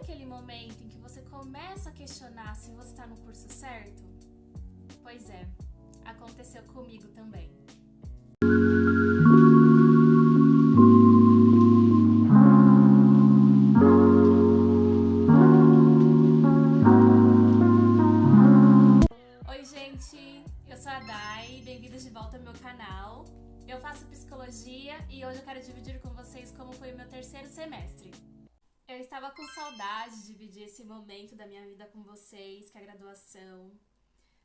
aquele momento em que você começa a questionar se você está no curso certo? Pois é, aconteceu comigo também. Oi gente, eu sou a Dai, bem-vindos de volta ao meu canal. Eu faço psicologia e hoje eu quero dividir com vocês como foi o meu terceiro semestre. Eu estava com saudade de dividir esse momento da minha vida com vocês, que é a graduação.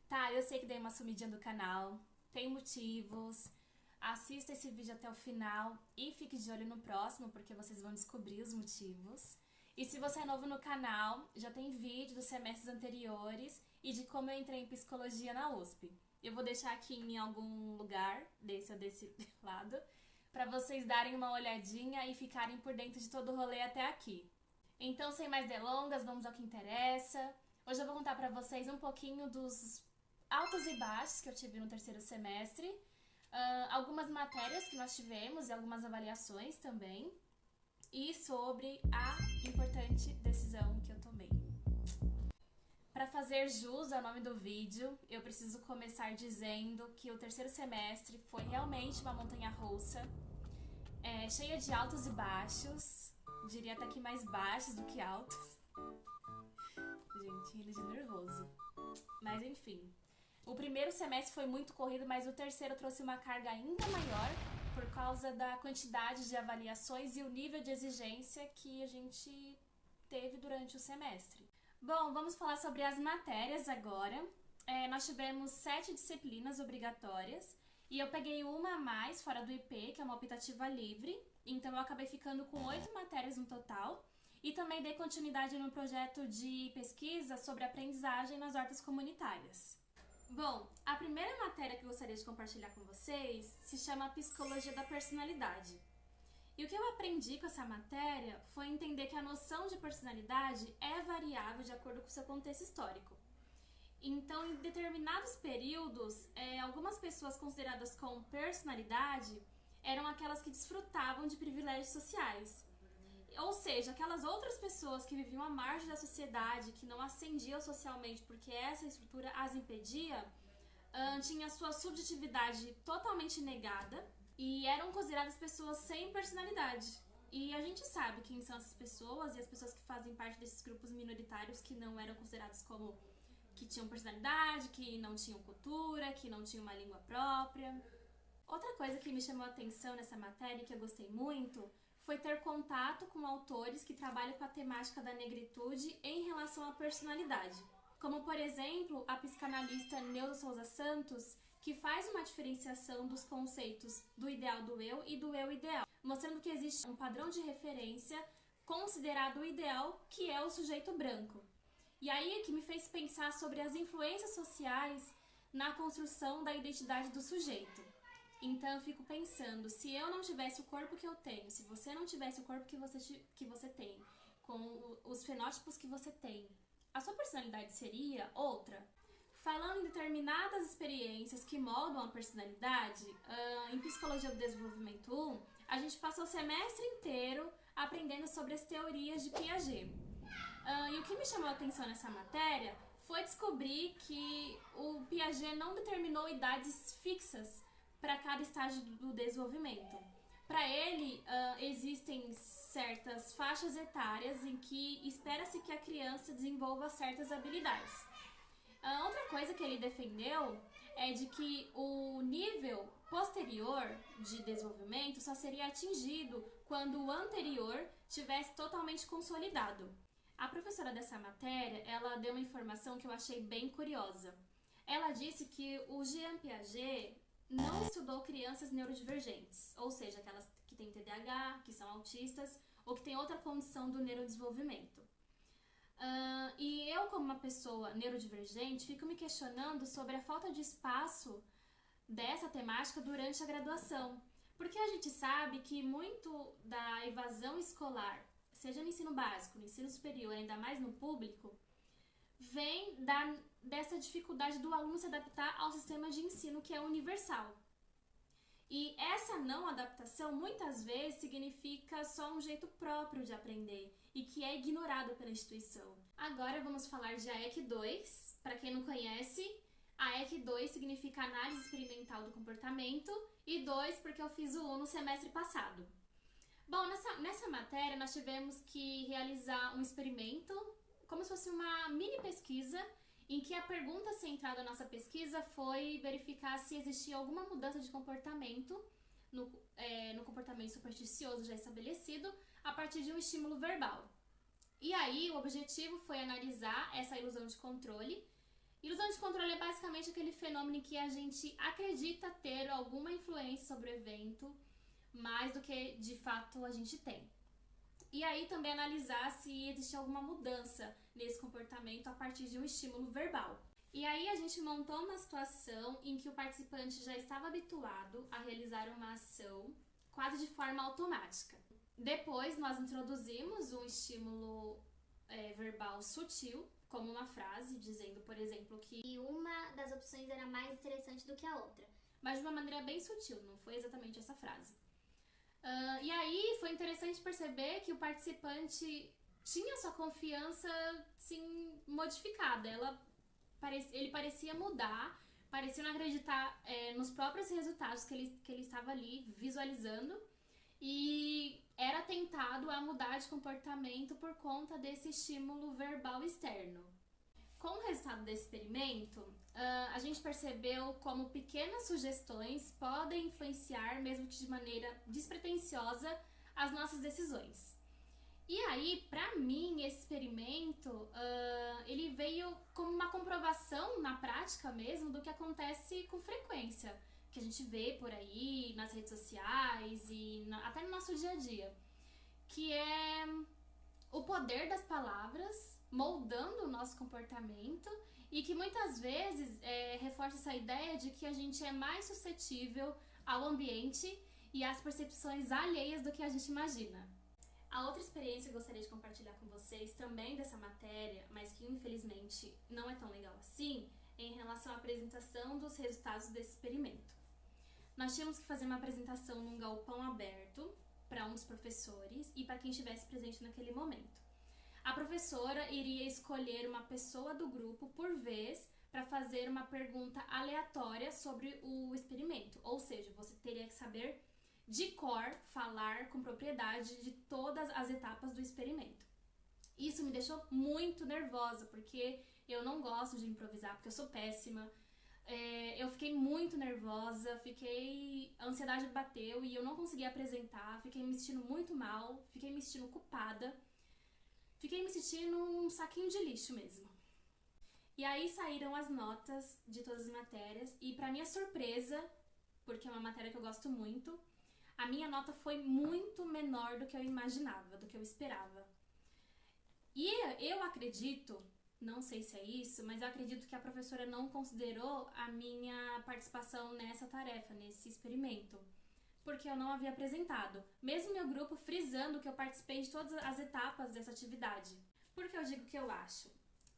Tá, eu sei que dei uma sumidinha do canal, tem motivos. Assista esse vídeo até o final e fique de olho no próximo, porque vocês vão descobrir os motivos. E se você é novo no canal, já tem vídeo dos semestres anteriores e de como eu entrei em psicologia na USP. Eu vou deixar aqui em algum lugar, desse ou desse lado, para vocês darem uma olhadinha e ficarem por dentro de todo o rolê até aqui. Então, sem mais delongas, vamos ao que interessa. Hoje eu vou contar para vocês um pouquinho dos altos e baixos que eu tive no terceiro semestre, algumas matérias que nós tivemos e algumas avaliações também, e sobre a importante decisão que eu tomei. Para fazer jus ao nome do vídeo, eu preciso começar dizendo que o terceiro semestre foi realmente uma montanha-russa, cheia de altos e baixos, diria até que mais baixos do que altos. Gente, rindo de nervoso. Mas enfim, o primeiro semestre foi muito corrido, mas o terceiro trouxe uma carga ainda maior por causa da quantidade de avaliações e o nível de exigência que a gente teve durante o semestre. Bom, vamos falar sobre as matérias agora. Nós tivemos 7 disciplinas obrigatórias e eu peguei uma a mais fora do IP, que é uma optativa livre, então eu acabei ficando com 8 matérias no total e também dei continuidade no projeto de pesquisa sobre aprendizagem nas hortas comunitárias. Bom, a primeira matéria que eu gostaria de compartilhar com vocês se chama Psicologia da Personalidade. E o que eu aprendi com essa matéria foi entender que a noção de personalidade é variável de acordo com o seu contexto histórico. Então, em determinados períodos, algumas pessoas consideradas com personalidade eram aquelas que desfrutavam de privilégios sociais. Ou seja, aquelas outras pessoas que viviam à margem da sociedade, que não ascendiam socialmente porque essa estrutura as impedia, tinha sua subjetividade totalmente negada e eram consideradas pessoas sem personalidade. E a gente sabe quem são essas pessoas e as pessoas que fazem parte desses grupos minoritários que não eram considerados como que tinham personalidade, que não tinham cultura, que não tinham uma língua própria. Outra coisa que me chamou a atenção nessa matéria e que eu gostei muito foi ter contato com autores que trabalham com a temática da negritude em relação à personalidade. Como, por exemplo, a psicanalista Neuza Souza Santos, que faz uma diferenciação dos conceitos do ideal do eu e do eu ideal, mostrando que existe um padrão de referência considerado o ideal, que é o sujeito branco. E aí é que me fez pensar sobre as influências sociais na construção da identidade do sujeito. Então eu fico pensando, se eu não tivesse o corpo que eu tenho, se você não tivesse o corpo que você tem, com os fenótipos que você tem, a sua personalidade seria outra? Falando em determinadas experiências que moldam a personalidade, em Psicologia do Desenvolvimento 1, a gente passou o semestre inteiro aprendendo sobre as teorias de Piaget. E o que me chamou a atenção nessa matéria foi descobrir que o Piaget não determinou idades fixas para cada estágio do desenvolvimento. Para ele, existem certas faixas etárias em que espera-se que a criança desenvolva certas habilidades. Outra coisa que ele defendeu é de que o nível posterior de desenvolvimento só seria atingido quando o anterior tivesse totalmente consolidado. A professora dessa matéria, ela deu uma informação que eu achei bem curiosa. Ela disse que o Jean Piaget não estudou crianças neurodivergentes, ou seja, aquelas que têm TDAH, que são autistas ou que têm outra condição do neurodesenvolvimento. E eu, como uma pessoa neurodivergente, fico me questionando sobre a falta de espaço dessa temática durante a graduação. Porque a gente sabe que muito da evasão escolar, seja no ensino básico, no ensino superior, ainda mais no público, vem dessa dificuldade do aluno se adaptar ao sistema de ensino que é universal. E essa não adaptação muitas vezes significa só um jeito próprio de aprender e que é ignorado pela instituição. Agora vamos falar de AEC 2. Para quem não conhece, AEC 2 significa Análise Experimental do Comportamento e 2 porque eu fiz o 1 no semestre passado. Bom, nessa matéria nós tivemos que realizar um experimento, como se fosse uma mini pesquisa, em que a pergunta central da nossa pesquisa foi verificar se existia alguma mudança de comportamento no comportamento supersticioso já estabelecido a partir de um estímulo verbal. E aí o objetivo foi analisar essa ilusão de controle. Ilusão de controle é basicamente aquele fenômeno em que a gente acredita ter alguma influência sobre o evento, mais do que de fato a gente tem. E aí também analisar se existe alguma mudança nesse comportamento a partir de um estímulo verbal. E aí a gente montou uma situação em que o participante já estava habituado a realizar uma ação quase de forma automática. Depois nós introduzimos um estímulo verbal sutil, como uma frase dizendo, por exemplo, que uma das opções era mais interessante do que a outra. Mas de uma maneira bem sutil, não foi exatamente essa frase. E aí foi interessante perceber que o participante tinha sua confiança sim, modificada. Ele parecia mudar, parecia não acreditar nos próprios resultados que ele estava ali visualizando e era tentado a mudar de comportamento por conta desse estímulo verbal externo. Com o resultado desse experimento, a gente percebeu como pequenas sugestões podem influenciar, mesmo que de maneira despretensiosa, as nossas decisões. E aí, pra mim, esse experimento, ele veio como uma comprovação na prática mesmo do que acontece com frequência, que a gente vê por aí nas redes sociais e até no nosso dia a dia, que é o poder das palavras moldando o nosso comportamento e que muitas vezes reforça essa ideia de que a gente é mais suscetível ao ambiente e às percepções alheias do que a gente imagina. A outra experiência que eu gostaria de compartilhar com vocês, também dessa matéria, mas que infelizmente não é tão legal assim, é em relação à apresentação dos resultados desse experimento. Nós tínhamos que fazer uma apresentação num galpão aberto para um dos professores e para quem estivesse presente naquele momento. A professora iria escolher uma pessoa do grupo por vez para fazer uma pergunta aleatória sobre o experimento, ou seja, você teria que saber de cor falar com propriedade de todas as etapas do experimento. Isso me deixou muito nervosa, porque eu não gosto de improvisar, porque eu sou péssima. Eu fiquei muito nervosa, a ansiedade bateu e eu não consegui apresentar, fiquei me sentindo muito mal, fiquei me sentindo culpada, fiquei me sentindo um saquinho de lixo mesmo. E aí saíram as notas de todas as matérias e, pra minha surpresa, porque é uma matéria que eu gosto muito, a minha nota foi muito menor do que eu imaginava, do que eu esperava. E eu acredito, não sei se é isso, mas eu acredito que a professora não considerou a minha participação nessa tarefa, nesse experimento, porque eu não havia apresentado, mesmo meu grupo frisando que eu participei de todas as etapas dessa atividade. Por que eu digo que eu acho?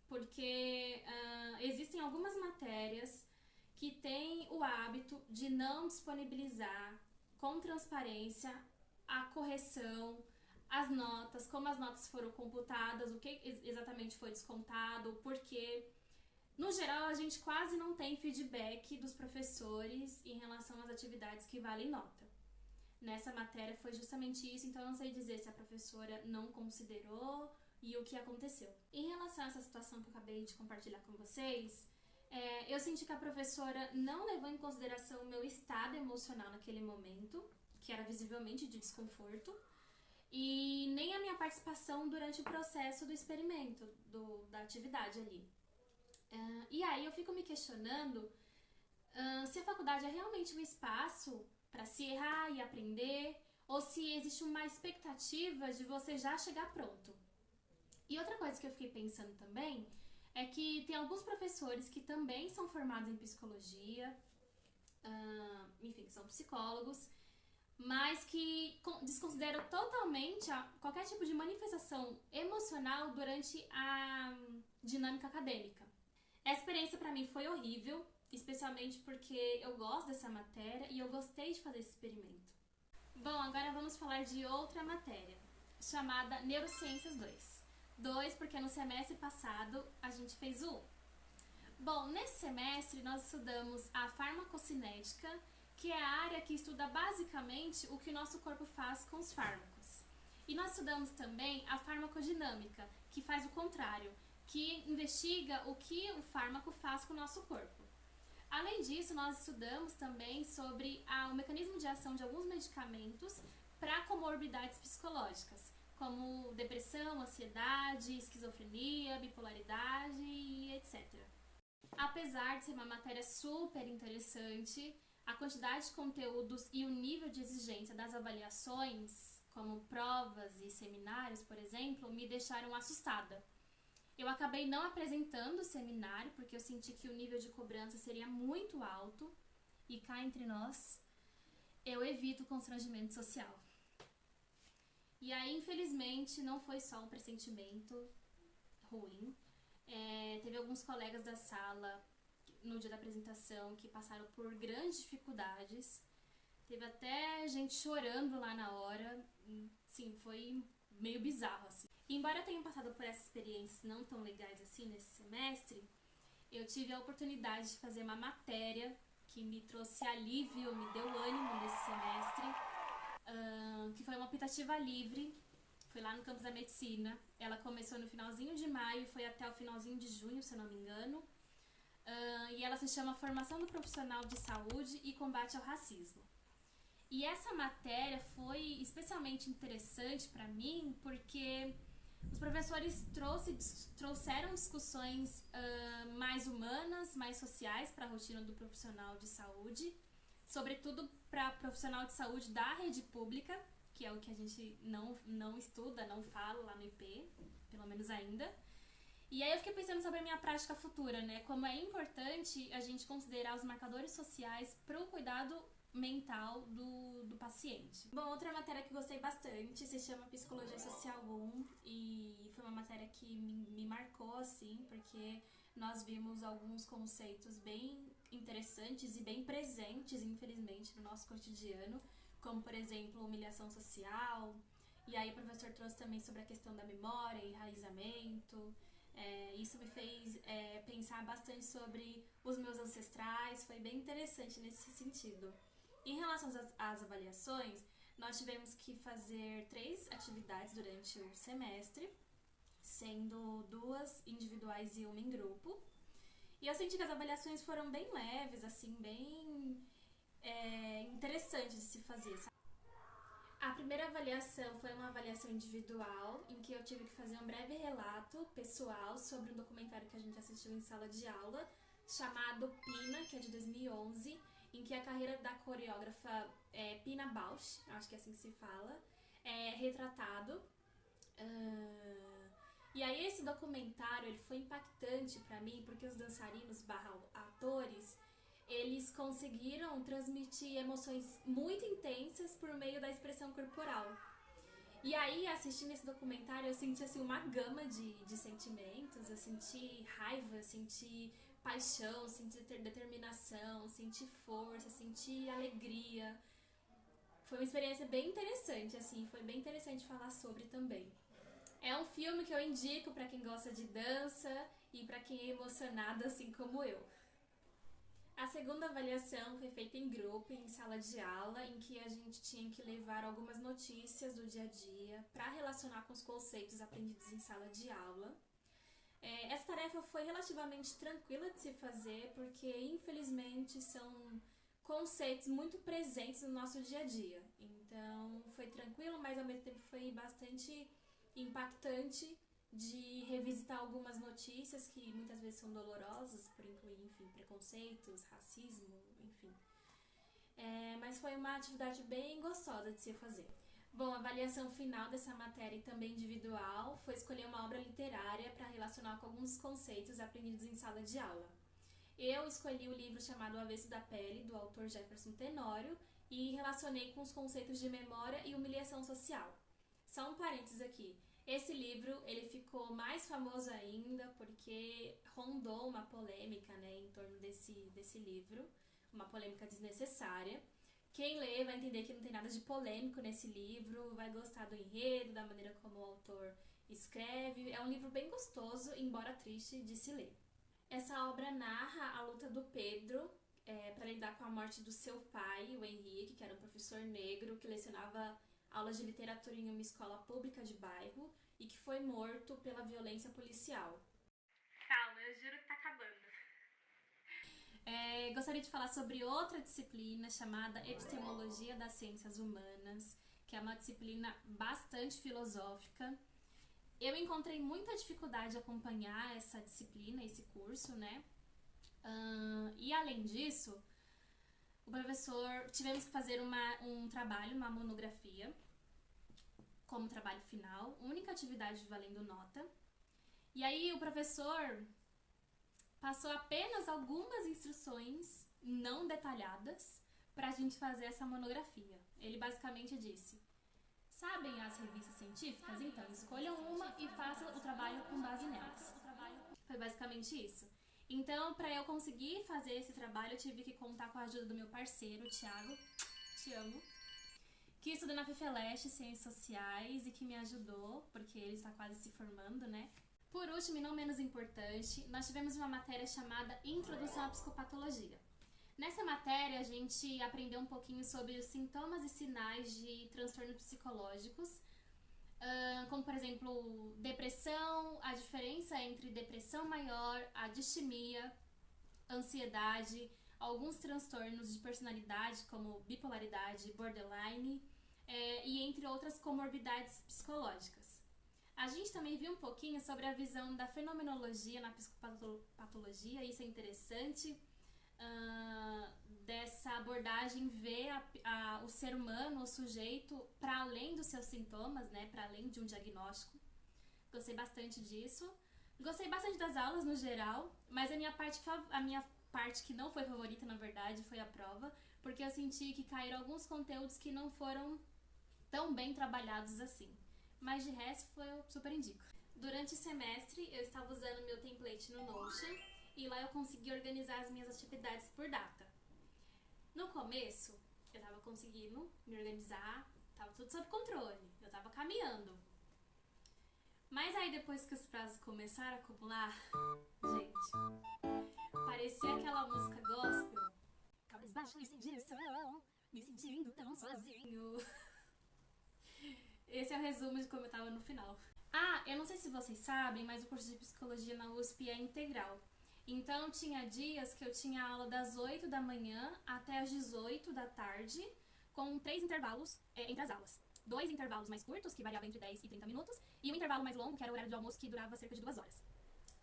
Porque existem algumas matérias que têm o hábito de não disponibilizar com transparência a correção, as notas, como as notas foram computadas, o que exatamente foi descontado, porque no geral a gente quase não tem feedback dos professores em relação às atividades que valem nota. Nessa matéria foi justamente isso, então eu não sei dizer se a professora não considerou e o que aconteceu. Em relação a essa situação que eu acabei de compartilhar com vocês, eu senti que a professora não levou em consideração o meu estado emocional naquele momento, que era visivelmente de desconforto, e nem a minha participação durante o processo do experimento, da atividade ali. E aí eu fico me questionando se a faculdade é realmente um espaço para se errar e aprender, ou se existe uma expectativa de você já chegar pronto. E outra coisa que eu fiquei pensando também é que tem alguns professores que também são formados em psicologia, enfim, são psicólogos, mas que desconsideram totalmente qualquer tipo de manifestação emocional durante a dinâmica acadêmica. Essa experiência para mim foi horrível, especialmente porque eu gosto dessa matéria e eu gostei de fazer esse experimento. Bom, agora vamos falar de outra matéria, chamada Neurociências 2. 2 porque no semestre passado a gente fez o 1. Bom, nesse semestre nós estudamos a farmacocinética, que é a área que estuda basicamente o que o nosso corpo faz com os fármacos. E nós estudamos também a farmacodinâmica, que faz o contrário, que investiga o que o fármaco faz com o nosso corpo. Além disso, nós estudamos também sobre o mecanismo de ação de alguns medicamentos para comorbidades psicológicas, como depressão, ansiedade, esquizofrenia, bipolaridade e etc. Apesar de ser uma matéria super interessante, a quantidade de conteúdos e o nível de exigência das avaliações, como provas e seminários, por exemplo, me deixaram assustada. Eu acabei não apresentando o seminário porque eu senti que o nível de cobrança seria muito alto e cá entre nós, eu evito constrangimento social. E aí, infelizmente, não foi só um pressentimento ruim. Teve alguns colegas da sala no dia da apresentação que passaram por grandes dificuldades. Teve até gente chorando lá na hora. Sim, foi meio bizarro, assim. E embora eu tenha passado por essas experiências não tão legais assim nesse semestre, eu tive a oportunidade de fazer uma matéria que me trouxe alívio, me deu ânimo nesse semestre, que foi uma optativa livre. Foi lá no campus da medicina. Ela começou no finalzinho de maio e foi até o finalzinho de junho, se eu não me engano. E ela se chama Formação do Profissional de Saúde e Combate ao Racismo. E essa matéria foi especialmente interessante para mim porque os professores trouxeram discussões mais humanas, mais sociais para a rotina do profissional de saúde, sobretudo para profissional de saúde da rede pública, que é o que a gente não estuda, não fala lá no IP, pelo menos ainda. E aí eu fiquei pensando sobre a minha prática futura, né? Como é importante a gente considerar os marcadores sociais para o cuidado mental do paciente. Bom, outra matéria que gostei bastante se chama Psicologia Social 1 e foi uma matéria que me marcou, assim, porque nós vimos alguns conceitos bem interessantes e bem presentes, infelizmente, no nosso cotidiano, como, por exemplo, humilhação social. E aí o professor trouxe também sobre a questão da memória, enraizamento. Isso me fez pensar bastante sobre os meus ancestrais, foi bem interessante nesse sentido. Em relação às avaliações, nós tivemos que fazer 3 atividades durante o semestre, sendo 2 individuais e 1 em grupo. E eu senti que as avaliações foram bem leves, assim, bem interessantes de se fazer, sabe? A primeira avaliação foi uma avaliação individual, em que eu tive que fazer um breve relato pessoal sobre um documentário que a gente assistiu em sala de aula, chamado Pina, que é de 2011, em que a carreira da coreógrafa Pina Bausch, acho que é assim que se fala, é retratado. E aí esse documentário ele foi impactante pra mim, porque os dançarinos / atores, eles conseguiram transmitir emoções muito intensas por meio da expressão corporal. E aí, assistindo esse documentário, eu senti assim, uma gama de sentimentos. Eu senti raiva, eu senti paixão, senti determinação, senti força, senti alegria. Foi uma experiência bem interessante, assim, foi bem interessante falar sobre também. É um filme que eu indico pra quem gosta de dança e pra quem é emocionado assim como eu. A segunda avaliação foi feita em grupo, em sala de aula, em que a gente tinha que levar algumas notícias do dia a dia para relacionar com os conceitos aprendidos em sala de aula. Essa tarefa foi relativamente tranquila de se fazer, porque infelizmente são conceitos muito presentes no nosso dia a dia. Então foi tranquilo, mas ao mesmo tempo foi bastante impactante de revisitar algumas notícias que muitas vezes são dolorosas, por incluir, enfim, preconceitos, racismo, enfim. Mas foi uma atividade bem gostosa de se fazer. Bom, a avaliação final dessa matéria e também individual foi escolher uma obra literária para relacionar com alguns conceitos aprendidos em sala de aula. Eu escolhi o livro chamado O Avesso da Pele, do autor Jefferson Tenório, e relacionei com os conceitos de memória e humilhação social. Só um parênteses aqui. Esse livro, ele ficou mais famoso ainda porque rondou uma polêmica, né, em torno desse livro, uma polêmica desnecessária. Quem lê vai entender que não tem nada de polêmico nesse livro, vai gostar do enredo, da maneira como o autor escreve. É um livro bem gostoso, embora triste de se ler. Essa obra narra a luta do Pedro para lidar com a morte do seu pai, o Henrique, que era um professor negro que lecionava aulas de literatura em uma escola pública de bairro e que foi morto pela violência policial. Calma, eu juro que tá acabando. Gostaria de falar sobre outra disciplina chamada Epistemologia das Ciências Humanas, que é uma disciplina bastante filosófica. Eu encontrei muita dificuldade de acompanhar essa disciplina, esse curso, né? E além disso, o professor, tivemos que fazer um trabalho, uma monografia, como trabalho final, única atividade valendo nota. E aí o professor passou apenas algumas instruções não detalhadas pra gente fazer essa monografia. Ele basicamente disse: sabem as revistas científicas? Então, escolham uma e façam o trabalho com base nelas. Foi basicamente isso. Então, para eu conseguir fazer esse trabalho, eu tive que contar com a ajuda do meu parceiro, o Thiago, te amo, que estuda na FEFELESH Ciências Sociais e que me ajudou, porque ele está quase se formando, né? Por último, e não menos importante, nós tivemos uma matéria chamada Introdução à Psicopatologia. Nessa matéria, a gente aprendeu um pouquinho sobre os sintomas e sinais de transtornos psicológicos, como, por exemplo, depressão, a diferença entre depressão maior, a distimia, ansiedade, alguns transtornos de personalidade, como bipolaridade, borderline, e entre outras comorbidades psicológicas. A gente também viu um pouquinho sobre a visão da fenomenologia na psicopatologia, isso é interessante. Dessa abordagem ver o ser humano, o sujeito, para além dos seus sintomas, né, para além de um diagnóstico. Gostei bastante disso. Gostei bastante das aulas no geral, mas a minha parte que não foi favorita, na verdade, foi a prova, porque eu senti que caíram alguns conteúdos que não foram tão bem trabalhados assim. Mas de resto, eu super indico. Durante o semestre, eu estava usando meu template no Notion e lá eu consegui organizar as minhas atividades por data. No começo, eu tava conseguindo me organizar, tava tudo sob controle, eu tava caminhando. Mas aí depois que os prazos começaram a acumular, gente, parecia aquela música gospel. Cabisbaixo e sem direção, me sentindo tão sozinho. Esse é o resumo de como eu tava no final. Eu não sei se vocês sabem, mas o curso de psicologia na USP é integral. Então, tinha dias que eu tinha aula das 8 da manhã até as 18 da tarde, com 3 intervalos entre as aulas. 2 intervalos mais curtos, que variavam entre 10 e 30 minutos, e um intervalo mais longo, que era o horário de almoço, que durava cerca de 2 horas.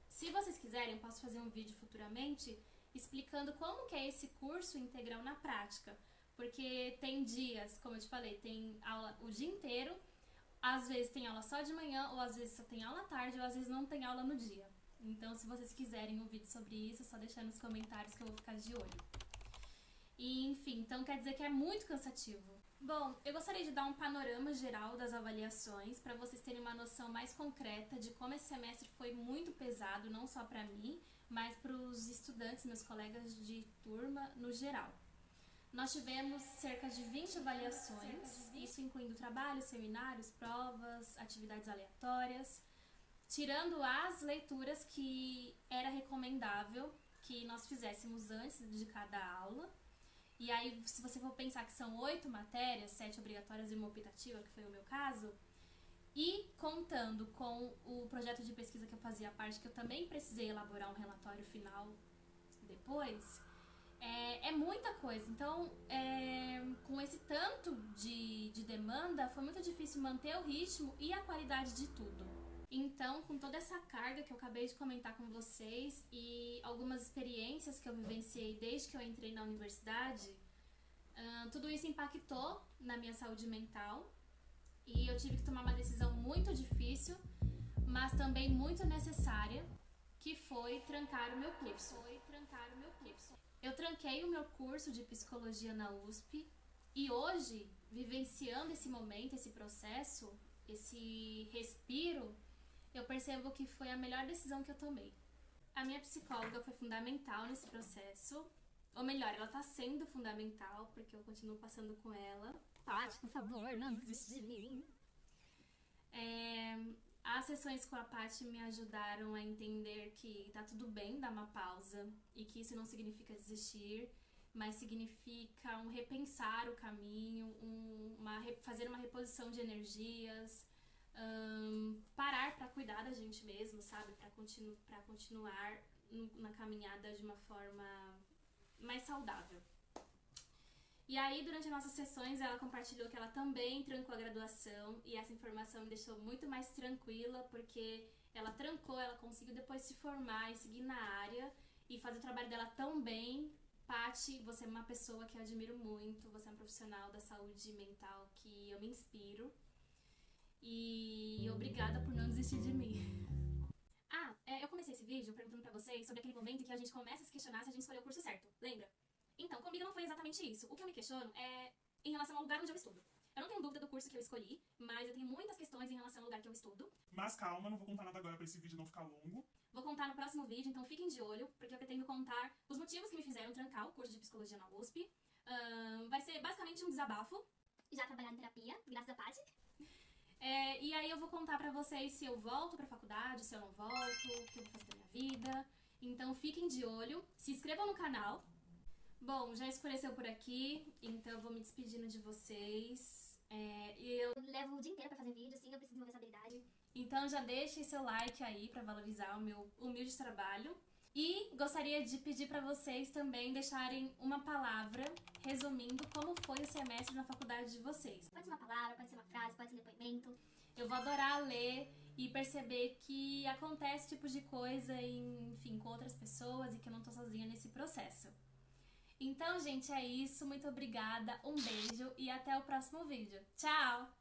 Se vocês quiserem, eu posso fazer um vídeo futuramente explicando como que é esse curso integral na prática. Porque tem dias, como eu te falei, tem aula o dia inteiro, às vezes tem aula só de manhã, ou às vezes só tem aula à tarde, ou às vezes não tem aula no dia. Então, se vocês quiserem um vídeo sobre isso, é só deixar nos comentários que eu vou ficar de olho. E, enfim, então quer dizer que é muito cansativo. Bom, eu gostaria de dar um panorama geral das avaliações para vocês terem uma noção mais concreta de como esse semestre foi muito pesado, não só para mim, mas para os estudantes, meus colegas de turma no geral. Nós tivemos cerca de 20 avaliações, isso incluindo trabalhos, seminários, provas, atividades aleatórias, tirando as leituras que era recomendável que nós fizéssemos antes de cada aula. E aí, se você for pensar que são 8 matérias, 7 obrigatórias e uma optativa, que foi o meu caso, e contando com o projeto de pesquisa que eu fazia parte, que eu também precisei elaborar um relatório final depois, é muita coisa. Então, com esse tanto de demanda, foi muito difícil manter o ritmo e a qualidade de tudo. Então, com toda essa carga que eu acabei de comentar com vocês e algumas experiências que eu vivenciei desde que eu entrei na universidade, tudo isso impactou na minha saúde mental e eu tive que tomar uma decisão muito difícil, mas também muito necessária, que foi trancar o meu curso. Eu tranquei o meu curso de psicologia na USP e hoje, vivenciando esse momento, esse processo, esse respiro, eu percebo que foi a melhor decisão que eu tomei. A minha psicóloga foi fundamental nesse processo, ou melhor, ela tá sendo fundamental, porque eu continuo passando com ela. Paty, por favor, não desiste de mim. As sessões com a Paty me ajudaram a entender que tá tudo bem dar uma pausa e que isso não significa desistir, mas significa um repensar o caminho, fazer uma reposição de energias, parar para cuidar da gente mesmo, sabe? Para continuar na caminhada de uma forma mais saudável. E aí, durante as nossas sessões, ela compartilhou que ela também trancou a graduação, e essa informação me deixou muito mais tranquila, porque ela trancou, ela conseguiu depois se formar e seguir na área e fazer o trabalho dela tão bem. Paty, você é uma pessoa que eu admiro muito, você é um profissional da saúde mental que eu me inspiro. E obrigada por não desistir de mim. Eu comecei esse vídeo perguntando pra vocês sobre aquele momento em que a gente começa a se questionar se a gente escolheu o curso certo, lembra? Então, comigo não foi exatamente isso. O que eu me questiono é em relação ao lugar onde eu estudo. Eu não tenho dúvida do curso que eu escolhi, mas eu tenho muitas questões em relação ao lugar que eu estudo. Mas calma, não vou contar nada agora pra esse vídeo não ficar longo. Vou contar no próximo vídeo, então fiquem de olho, porque eu pretendo contar os motivos que me fizeram trancar o curso de psicologia na USP. Vai ser basicamente um desabafo. Já trabalhar em terapia, graças a Paty. E aí eu vou contar pra vocês se eu volto pra faculdade, se eu não volto, o que eu vou fazer da minha vida. Então fiquem de olho, se inscrevam no canal. Bom, já escureceu por aqui, então eu vou me despedindo de vocês. Eu levo o dia inteiro pra fazer vídeo, assim, eu preciso desenvolver essa habilidade. Então já deixem seu like aí pra valorizar o meu humilde trabalho. E gostaria de pedir pra vocês também deixarem uma palavra resumindo como foi o semestre na faculdade de vocês. Pode ser uma palavra, pode ser uma frase, pode ser um depoimento. Eu vou adorar ler e perceber que acontece esse tipo de coisa, enfim, com outras pessoas e que eu não tô sozinha nesse processo. Então, gente, é isso. Muito obrigada, um beijo e até o próximo vídeo. Tchau!